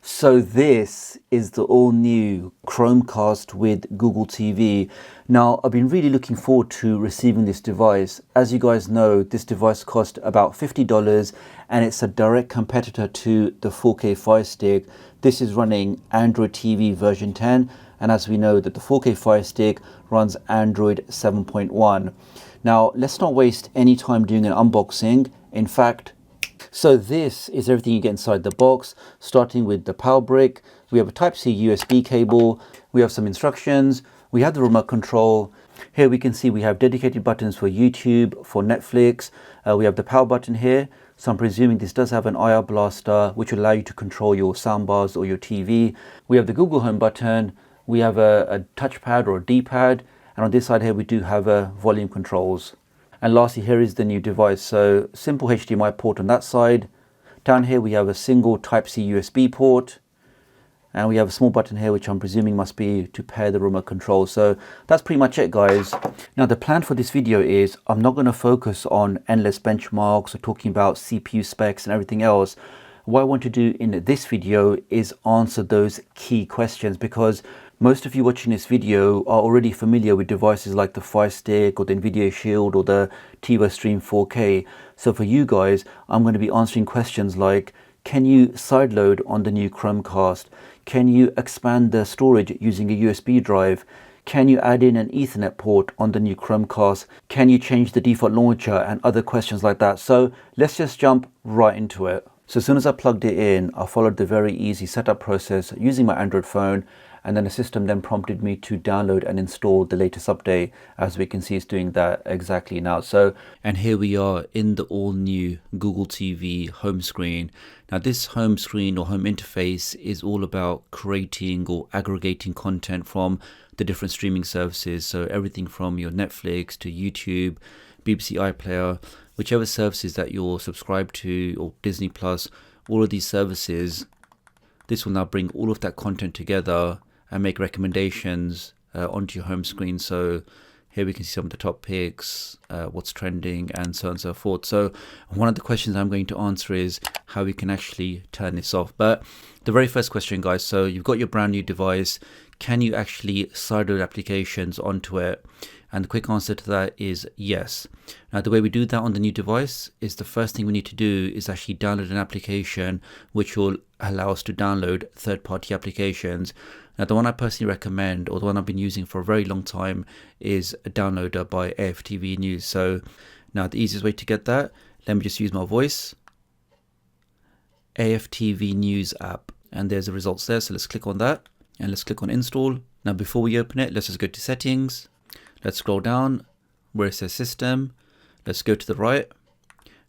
So this is the all new Chromecast with Google TV. Now, I've been really looking forward to receiving this device. As you guys know, this device cost about $50 and it's a direct competitor to the 4K Firestick. This is running Android TV version 10, and as we know that the 4K Firestick runs Android 7.1. Now, let's not waste any time doing an unboxing. In fact, so this is everything you get inside the box, starting with the power brick. We have a Type-C USB cable. We have some instructions. We have the remote control. Here we can see we have dedicated buttons for YouTube, for Netflix. We have the power button here. So I'm presuming this does have an IR blaster, which will allow you to control your soundbars or your TV. We have the Google Home button. We have a touchpad or a D-pad. And on this side here, we do have volume controls. And lastly, here is the new device. So simple HDMI port on that side. Down here, we have a single Type-C USB port. And we have a small button here, which I'm presuming must be to pair the remote control. So that's pretty much it, guys. Now, the plan for this video is I'm not going to focus on endless benchmarks or talking about CPU specs and everything else. What I want to do in this video is answer those key questions, because most of you watching this video are already familiar with devices like the Firestick or the Nvidia Shield or the TiVo Stream 4K. So for you guys, I'm going to be answering questions like, can you sideload on the new Chromecast? Can you expand the storage using a USB drive? Can you add in an Ethernet port on the new Chromecast? Can you change the default launcher? And other questions like that. So let's just jump right into it. So as soon as I plugged it in, I followed the very easy setup process using my Android phone, and then the system then prompted me to download and install the latest update. As we can see, it's doing that exactly now. So, and here we are in the all new Google TV home screen. Now this home screen or home interface is all about creating or aggregating content from the different streaming services. So everything from your Netflix to YouTube, BBC iPlayer, whichever services that you're subscribed to, or Disney Plus, all of these services, this will now bring all of that content together and make recommendations onto your home screen. So here we can see some of the top picks, what's trending, and so on and so forth. So one of the questions I'm going to answer is how we can actually turn this off. But the very first question, guys, so you've got your brand new device. Can you actually sideload applications onto it? And the quick answer to that is yes. Now, the way we do that on the new device is the first thing we need to do is actually download an application which will allow us to download third-party applications. Now, the one I personally recommend, or the one I've been using for a very long time, is a downloader by AFTV News. So now the easiest way to get that, let me just use my voice. AFTV News app. And there's the results there. So let's click on that and let's click on install. Now, before we open it, let's just go to settings. Let's scroll down where it says system. Let's go to the right,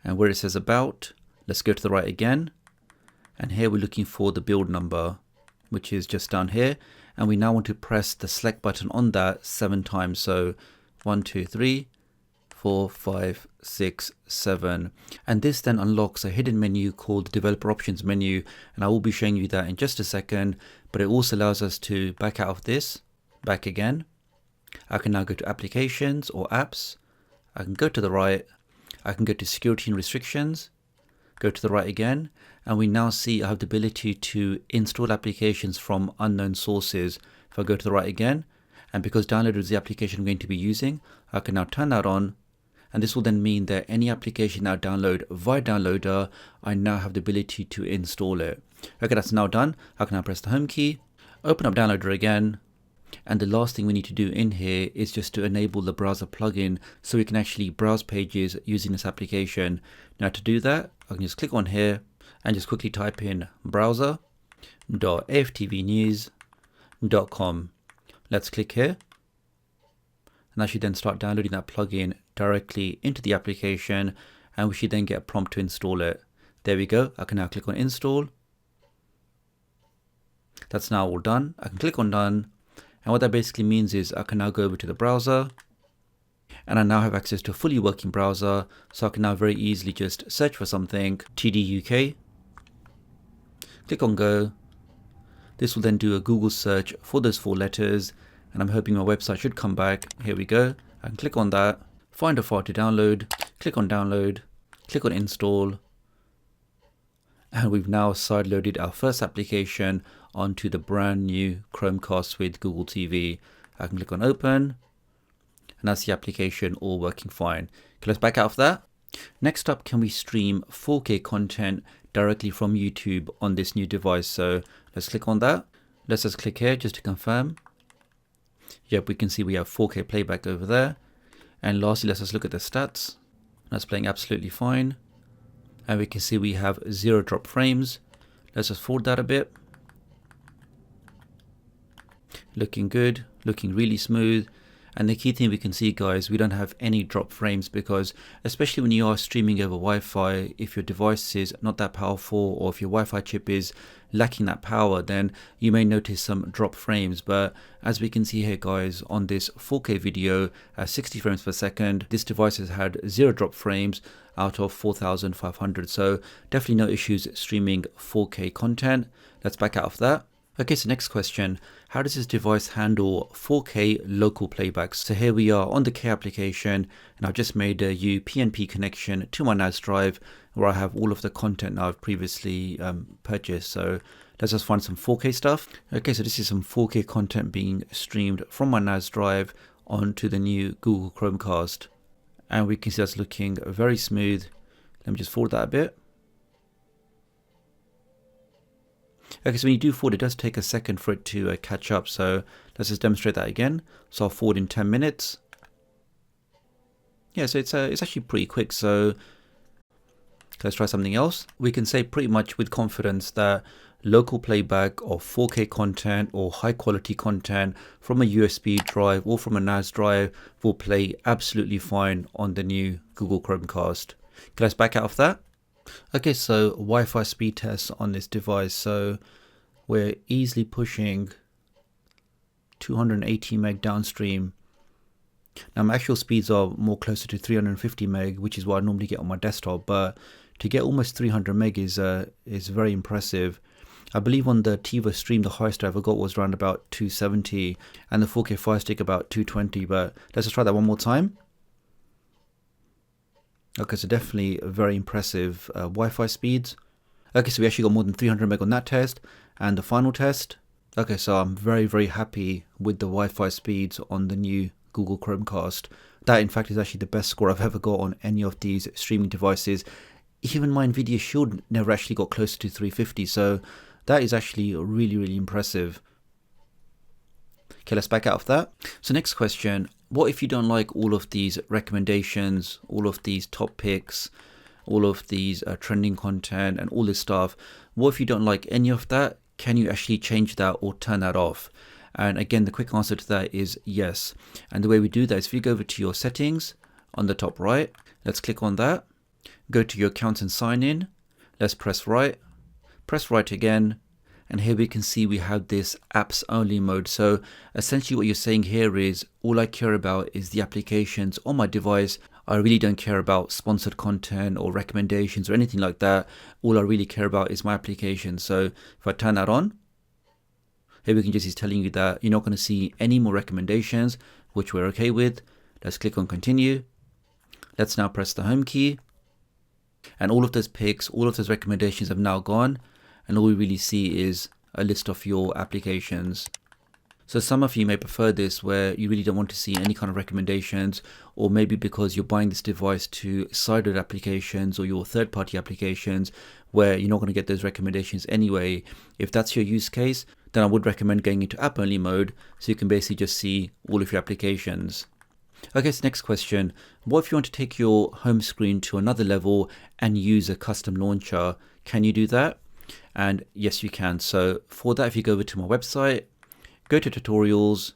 and where it says about, let's go to the right again. And here we're looking for the build number, which is just down here. And we now want to press the select button on that 7 times. So 1, 2, 3, 4, 5, 6, 7. And this then unlocks a hidden menu called the developer options menu. And I will be showing you that in just a second, but it also allows us to back out of this, back again. I can now go to applications or apps. I can go to the right. I can go to security and restrictions, go to the right again. And we now see I have the ability to install applications from unknown sources. If I go to the right again, and because downloader is the application I'm going to be using, I can now turn that on. And this will then mean that any application I download via downloader, I now have the ability to install it. Okay, that's now done. I can now press the home key, open up downloader again. And the last thing we need to do in here is just to enable the browser plugin so we can actually browse pages using this application. Now to do that, I can just click on here and just quickly type in browser.aftvnews.com. Let's click here. And that should then start downloading that plugin directly into the application, and we should then get a prompt to install it. There we go. I can now click on install. That's now all done. I can click on done. And what that basically means is I can now go over to the browser, and I now have access to a fully working browser. So I can now very easily just search for something, tdoctoruk, click on go. This will then do a Google search for those 4 letters, and I'm hoping my website should come back. Here we go. I can click on that, find a file to download, click on install, And we've now sideloaded our first application onto the brand new Chromecast with Google TV. I can click on open, and that's the application all working fine. Okay, let's back out of that. Next up, can we stream 4K content directly from YouTube on this new device? So let's click on that. Let's just click here just to confirm. Yep, we can see we have 4K playback over there. And lastly, let's just look at the stats. That's playing absolutely fine. And we can see we have 0 drop frames. Let's just forward that a bit. Looking good, looking really smooth. And the key thing we can see, guys, we don't have any drop frames, because especially when you are streaming over Wi-Fi, if your device is not that powerful, or if your Wi-Fi chip is lacking that power, then you may notice some drop frames. But as we can see here, guys, on this 4K video at 60 frames per second, this device has had 0 drop frames out of 4,500. So definitely no issues streaming 4K content. Let's back out of that. Okay, so next question, how does this device handle 4K local playbacks? So here we are on the K application, and I've just made a UPnP connection to my NAS drive where I have all of the content I've previously purchased. So let's just find some 4K stuff. Okay, so this is some 4K content being streamed from my NAS drive onto the new Google Chromecast. And we can see that's looking very smooth. Let me just forward that a bit. Okay, so when you do forward, it does take a second for it to catch up. So let's just demonstrate that again. So I'll forward in 10 minutes. Yeah, so it's actually pretty quick. So let's try something else. We can say pretty much with confidence that local playback of 4K content or high quality content from a USB drive or from a NAS drive will play absolutely fine on the new Google Chromecast. Okay, let's back out of that. Okay, so Wi-Fi speed tests on this device. So we're easily pushing 280 meg downstream. Now my actual speeds are more closer to 350 meg, which is what I normally get on my desktop. But to get almost 300 meg is very impressive. I believe on the TiVo stream, the highest I ever got was around about 270, and the 4K Firestick about 220. But let's just try that one more time. Okay, so definitely very impressive Wi-Fi speeds. Okay, so we actually got more than 300 meg on that test. And the final test. Okay, so I'm very, very happy with the Wi-Fi speeds on the new Google Chromecast. That, in fact, is actually the best score I've ever got on any of these streaming devices. Even my Nvidia Shield never actually got closer to 350. So that is actually really, really impressive. Okay, let's back out of that. So next question, what if you don't like all of these recommendations, all of these top picks, all of these trending content and all this stuff? What if you don't like any of that? Can you actually change that or turn that off? And again, the quick answer to that is yes. And the way we do that is if you go over to your settings on the top right, let's click on that, go to your accounts and sign in, let's press right again. And here we can see we have this apps only mode. So essentially what you're saying here is all I care about is the applications on my device. I really don't care about sponsored content or recommendations or anything like that. All I really care about is my application. So if I turn that on, here we can just, he's telling you that you're not going to see any more recommendations, which we're okay with. Let's click on continue. Let's now press the home key. And all of those picks, all of those recommendations have now gone. And all we really see is a list of your applications. So some of you may prefer this where you really don't want to see any kind of recommendations, or maybe because you're buying this device to sideload applications or your third-party applications where you're not going to get those recommendations anyway. If that's your use case, then I would recommend going into app only mode so you can basically just see all of your applications. Okay, so next question. What if you want to take your home screen to another level and use a custom launcher? Can you do that? And yes, you can. So for that, if you go over to my website, go to tutorials,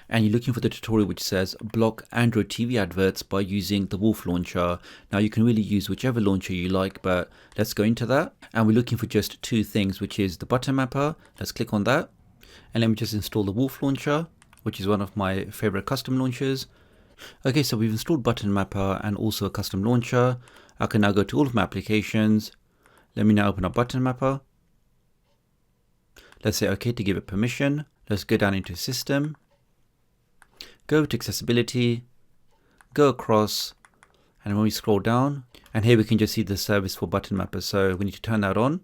and you're looking for the tutorial which says block Android TV adverts by using the Wolf launcher. Now you can really use whichever launcher you like, but let's go into that. And we're looking for just two things, which is the button mapper. Let's click on that. And let me just install the Wolf launcher, which is one of my favorite custom launchers. Okay, so we've installed button mapper and also a custom launcher. I can now go to all of my applications. Let me now open up button mapper. Let's say OK to give it permission. Let's go down into system, go to accessibility, go across, and when we scroll down, and here we can just see the service for button mapper. So we need to turn that on.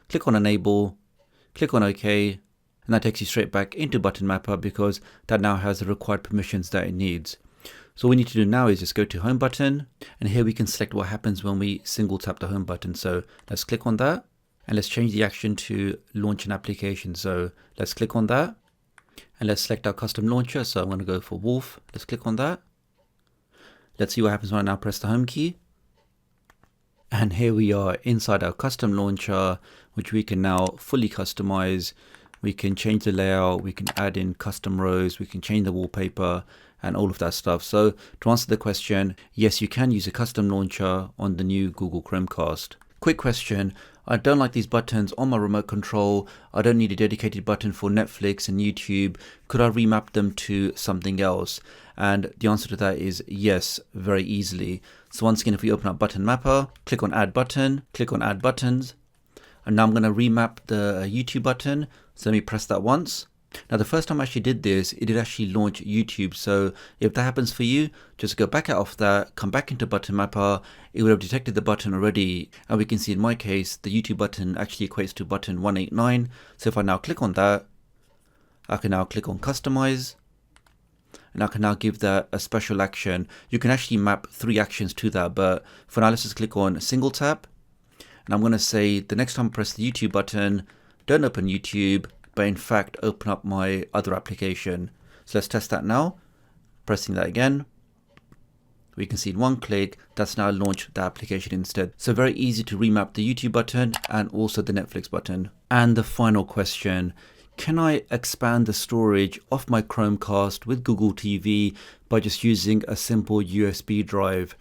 click on enable, click on OK, and that takes you straight back into Button Mapper because that now has the required permissions that it needs. So what we need to do now is just go to Home button, and here we can select what happens when we single tap the Home button. So let's click on that, and let's change the action to launch an application. So let's click on that, and let's select our custom launcher. So I'm going to go for Wolf. Let's click on that. Let's see what happens when I now press the Home key. And here we are inside our custom launcher, which we can now fully customize. We can change the layout, we can add in custom rows, we can change the wallpaper and all of that stuff. So to answer the question, yes, you can use a custom launcher on the new Google Chromecast. Quick question, I don't like these buttons on my remote control. I don't need a dedicated button for Netflix and YouTube. Could I remap them to something else? And the answer to that is yes, very easily. So once again, if we open up Button Mapper, click on Add Button, click on Add Buttons. And now I'm going to remap the YouTube button. So let me press that once. Now the first time I actually did this, it did actually launch YouTube. So if that happens for you, just go back out of that, come back into Button Mapper. It would have detected the button already. And we can see in my case, the YouTube button actually equates to button 189. So if I now click on that, I can now click on Customize. And I can now give that a special action. You can actually map 3 actions to that, but for now, let's just click on Single Tap. And I'm going to say the next time I press the YouTube button, don't open YouTube, but in fact open up my other application. So let's test that now. Pressing that again. We can see in one click, that's now launched the application instead. So very easy to remap the YouTube button and also the Netflix button. And the final question, can I expand the storage of my Chromecast with Google TV by just using a simple USB drive?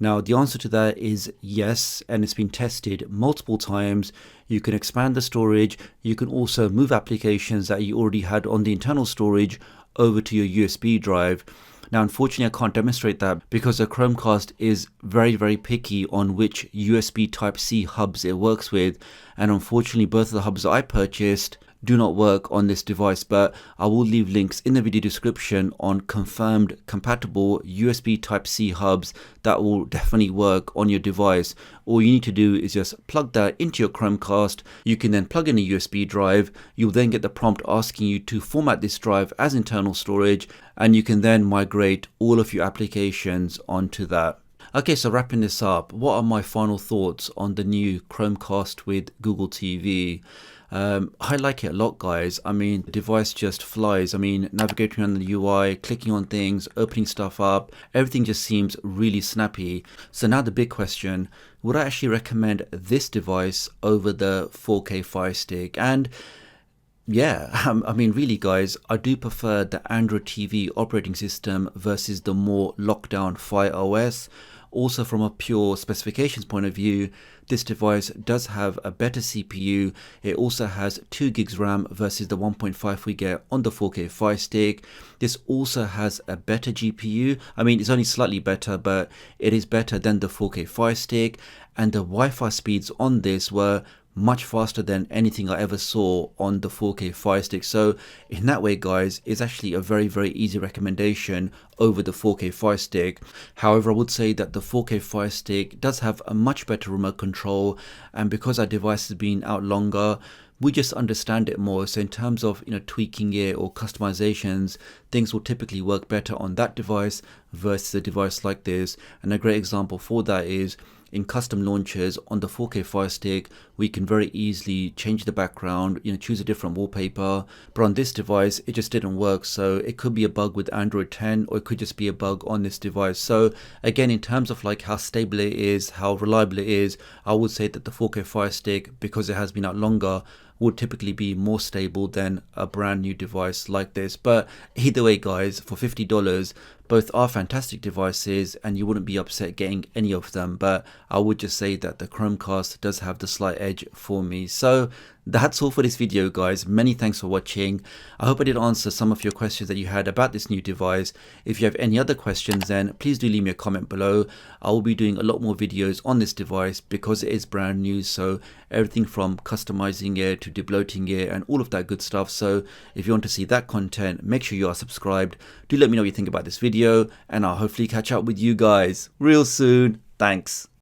Now the answer to that is yes, and it's been tested multiple times. You can expand the storage. You can also move applications that you already had on the internal storage over to your USB drive. Now unfortunately I can't demonstrate that because the Chromecast is very picky on which USB Type-C hubs it works with, and unfortunately both of the hubs that I purchased do not work on this device, but I will leave links in the video description on confirmed compatible USB Type-C hubs that will definitely work on your device. All you need to do is just plug that into your Chromecast. You can then plug in a USB drive. You'll then get the prompt asking you to format this drive as internal storage, and you can then migrate all of your applications onto that. Okay, so wrapping this up, what are my final thoughts on the new Chromecast with Google TV? I like it a lot, guys. I mean, the device just flies. I mean, navigating on the UI, clicking on things, opening stuff up, everything just seems really snappy. So now the big question, would I actually recommend this device over the 4K Firestick? And yeah, I mean, really, guys, I do prefer the Android TV operating system versus the more lockdown Fire OS. Also, from a pure specifications point of view, this device does have a better CPU. It also has 2 gigs RAM versus the 1.5 we get on the 4K Firestick. This also has a better GPU. I mean, it's only slightly better, but it is better than the 4K Firestick. And the Wi-Fi speeds on this were much faster than anything I ever saw on the 4K Firestick. So in that way, guys, it's actually a very easy recommendation over the 4K Firestick. However, I would say that the 4K Firestick does have a much better remote control, and because our device has been out longer, we just understand it more. So in terms of tweaking it or customizations, things will typically work better on that device versus a device like this. And a great example for that is in custom launchers on the 4K Firestick, we can very easily change the background, choose a different wallpaper. But on this device, it just didn't work. So it could be a bug with Android 10, or it could just be a bug on this device. So again, in terms of like how stable it is, how reliable it is, I would say that the 4K Firestick, because it has been out longer, would typically be more stable than a brand new device like this. But either way, guys, for $50, both are fantastic devices and you wouldn't be upset getting any of them. But I would just say that the Chromecast does have the slight edge for me. So that's all for this video, guys. Many thanks for watching. I hope I did answer some of your questions that you had about this new device. If you have any other questions, then please do leave me a comment below. I will be doing a lot more videos on this device because it is brand new. So everything from customizing it to debloating it and all of that good stuff. So if you want to see that content, make sure you are subscribed. Do let me know what you think about this video, and I'll hopefully catch up with you guys real soon. Thanks.